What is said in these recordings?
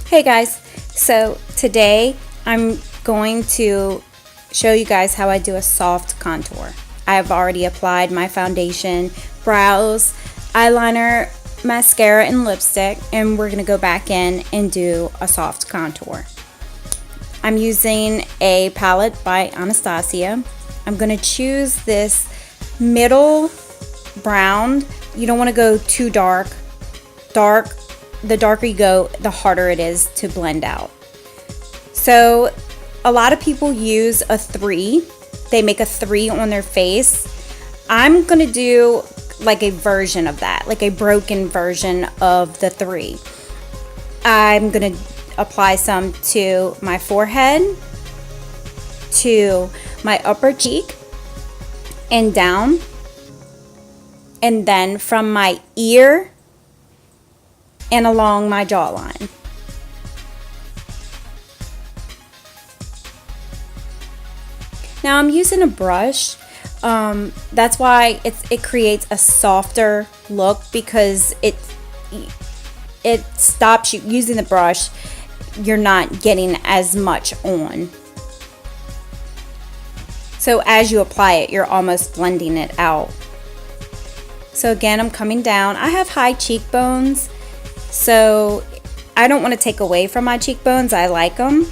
Hey guys, so today I'm going to show you guys how I do a soft contour. I've already applied my foundation, brows, eyeliner, mascara, and lipstick, and we're going to go back in and do a soft contour. I'm using a palette by Anastasia. I'm going to choose this middle brown. You don't want to go too dark. The darker you go, the harder it is to blend out. So a lot of people use a 3. They make a 3 on their face. I'm going to do like a version of that, like a broken version of the 3. I'm going to apply some to my forehead, to my upper cheek, and down. And then from my ear and along my jawline. Now I'm using a brush. That's why it creates a softer look, because it stops you using the brush. You're not getting as much on. So as you apply it, you're almost blending it out. So again, I'm coming down. I have high cheekbones, so I don't want to take away from my cheekbones. I like them.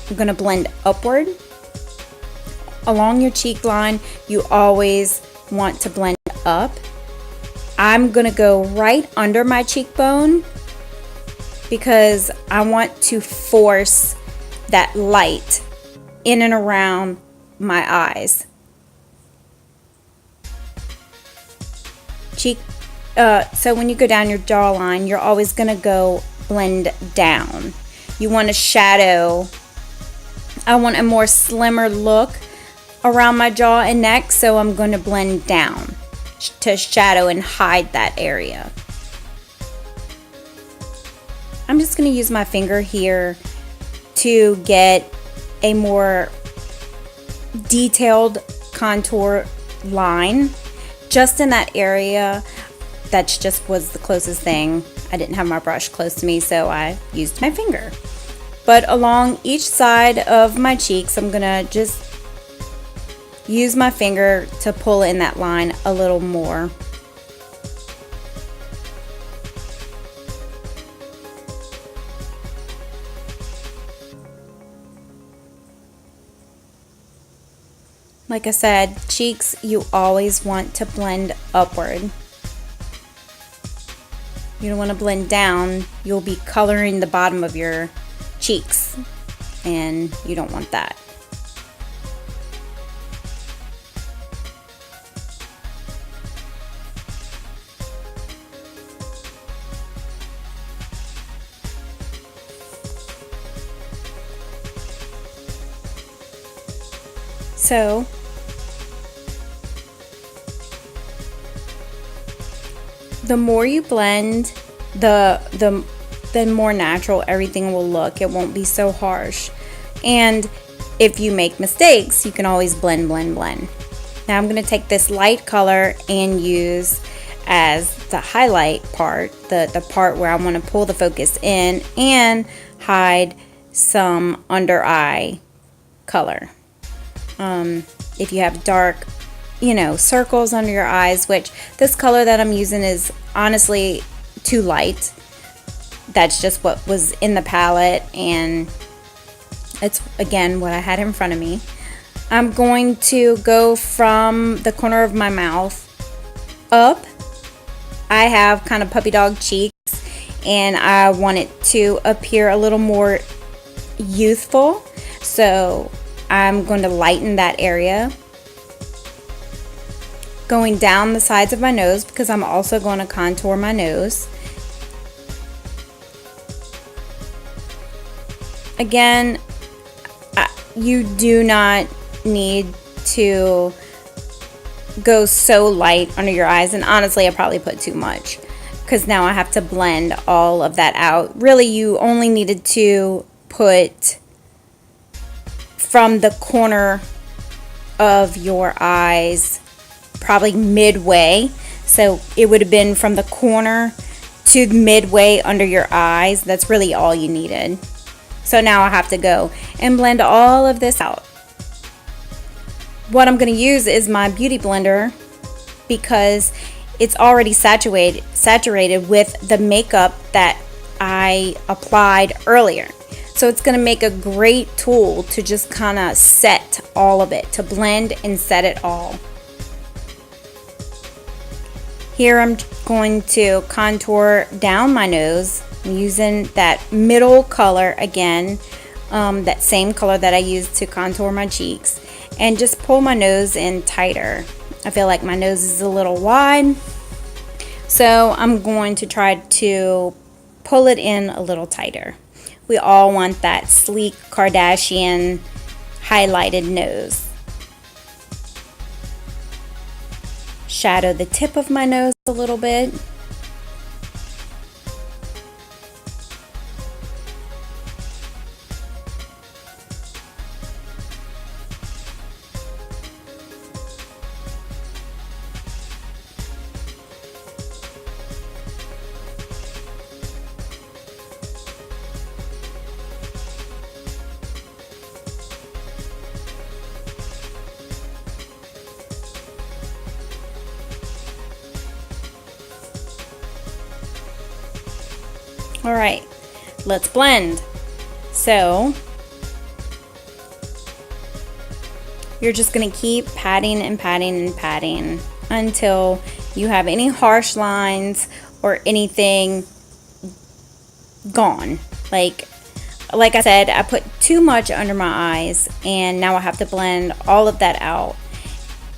I'm going to blend upward. Along your cheek line, you always want to blend up. I'm going to go right under my cheekbone because I want to force that light in and around my eyes. So when you go down your jawline, you're always going to go blend down. You want a shadow. I want a more slimmer look around my jaw and neck, so I'm going to blend down to shadow and hide that area. I'm just going to use my finger here to get a more detailed contour line just in that area. That just was the closest thing. I didn't have my brush close to me, so I used my finger. But along each side of my cheeks, I'm gonna just use my finger to pull in that line a little more. Like I said, cheeks, you always want to blend upward. You don't want to blend down. You'll be coloring the bottom of your cheeks, and you don't want that. So the more you blend, the more natural everything will look. It won't be so harsh. And if you make mistakes, you can always blend. Now I'm going to take this light color and use as the highlight part, the part where I want to pull the focus in and hide some under eye color. If you have dark, circles under your eyes, which this color that I'm using is honestly too light. That's just what was in the palette, and it's again what I had in front of me. I'm going to go from the corner of my mouth up. I have kind of puppy dog cheeks, and I want it to appear a little more youthful, so I'm going to lighten that area. Going down the sides of my nose, because I'm also going to contour my nose. Again, you do not need to go so light under your eyes, and honestly I probably put too much because now I have to blend all of that out. Really, you only needed to put from the corner of your eyes, probably midway. So it would have been from the corner to midway under your eyes. That's really all you needed. So now I have to go and blend all of this out. What I'm going to use is my Beauty Blender because it's already saturated with the makeup that I applied earlier. So it's going to make a great tool to just kind of set all of it, to blend and set it all. Here I'm going to contour down my nose. I'm using that middle color again, that same color that I used to contour my cheeks, and just pull my nose in tighter. I feel like my nose is a little wide, so I'm going to try to pull it in a little tighter. We all want that sleek Kardashian highlighted nose. Shadow the tip of my nose a little bit. All right, let's blend. So you're just gonna keep patting and patting and patting until you have any harsh lines or anything gone. Like I said, I put too much under my eyes and now I have to blend all of that out.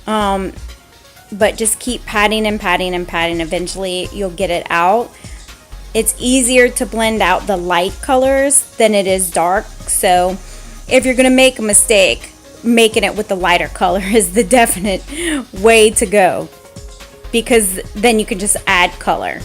But just keep patting and patting and patting. Eventually you'll get it out. It's easier to blend out the light colors than it is dark. So if you're gonna make a mistake, making it with the lighter color is the definite way to go, because then you can just add color.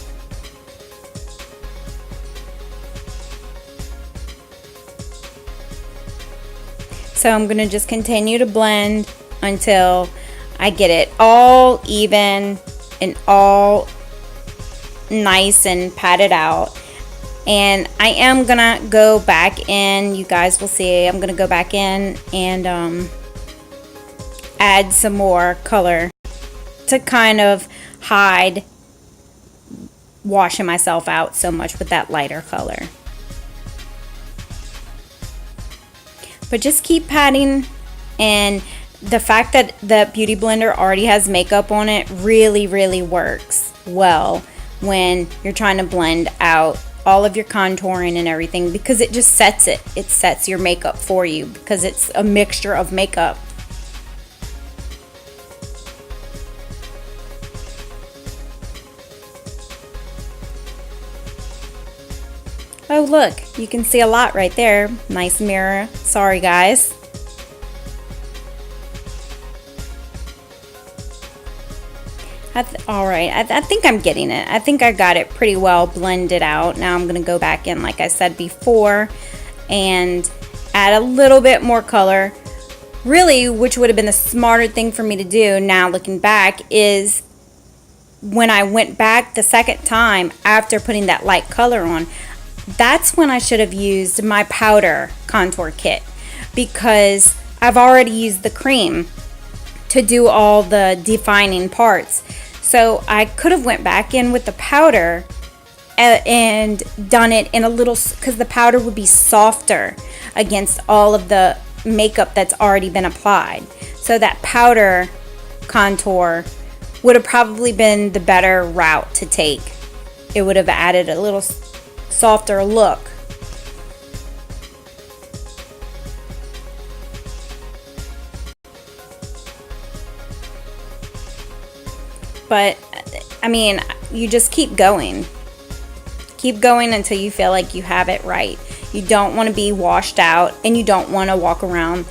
So I'm gonna just continue to blend until I get it all even and all nice and patted out. And I am gonna go back in, you guys will see, I'm gonna go back in and add some more color to kind of hide washing myself out so much with that lighter color. But just keep patting, and the fact that the Beauty Blender already has makeup on it really works well when you're trying to blend out all of your contouring and everything, because it just sets it. It sets your makeup for you because it's a mixture of makeup. Oh look, you can see a lot right there. Nice mirror. Sorry guys. Alright, I think I'm getting it. I think I got it pretty well blended out. Now I'm going to go back in, like I said before, and add a little bit more color. Really, which would have been the smarter thing for me to do now looking back, is when I went back the second time after putting that light color on, that's when I should have used my powder contour kit, because I've already used the cream to do all the defining parts. So I could have went back in with the powder and done it in a little, because the powder would be softer against all of the makeup that's already been applied. So that powder contour would have probably been the better route to take. It would have added a little softer look. But I mean, you just keep going. Keep going until you feel like you have it right. You don't want to be washed out, and you don't want to walk around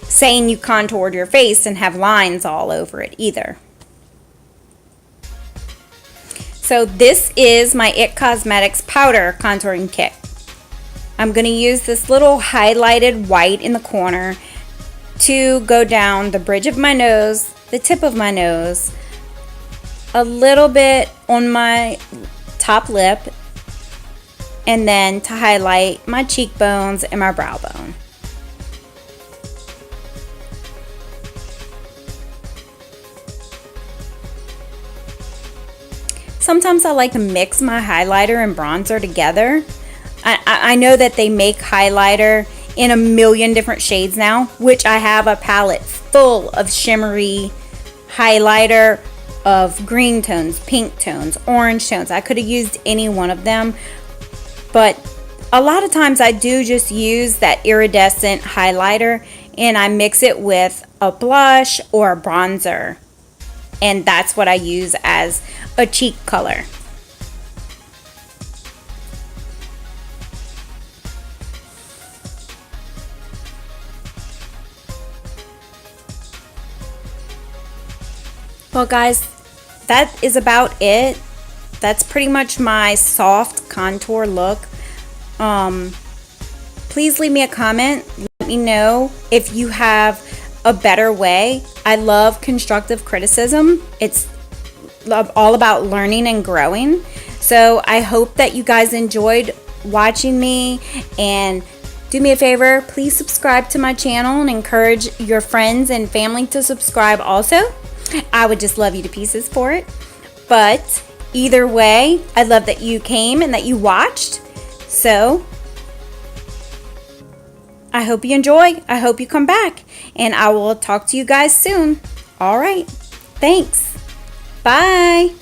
saying you contoured your face and have lines all over it either. So this is my IT Cosmetics powder contouring kit. I'm going to use this little highlighted white in the corner to go down the bridge of my nose, the tip of my nose, a little bit on my top lip, and then to highlight my cheekbones and my brow bone. Sometimes I like to mix my highlighter and bronzer together. I know that they make highlighter in a million different shades now, which I have a palette full of shimmery highlighter of green tones, pink tones, orange tones. I could have used any one of them, but a lot of times I do just use that iridescent highlighter and I mix it with a blush or a bronzer, and that's what I use as a cheek color. Well guys, that is about it. That's pretty much my soft contour look. Please leave me a comment. Let me know if you have a better way. I love constructive criticism. It's all about learning and growing. So I hope that you guys enjoyed watching me, and do me a favor, please subscribe to my channel and encourage your friends and family to subscribe also. I would just love you to pieces for it. But either way, I love that you came and that you watched. So I hope you enjoy. I hope you come back, and I will talk to you guys soon. All right. Thanks. Bye.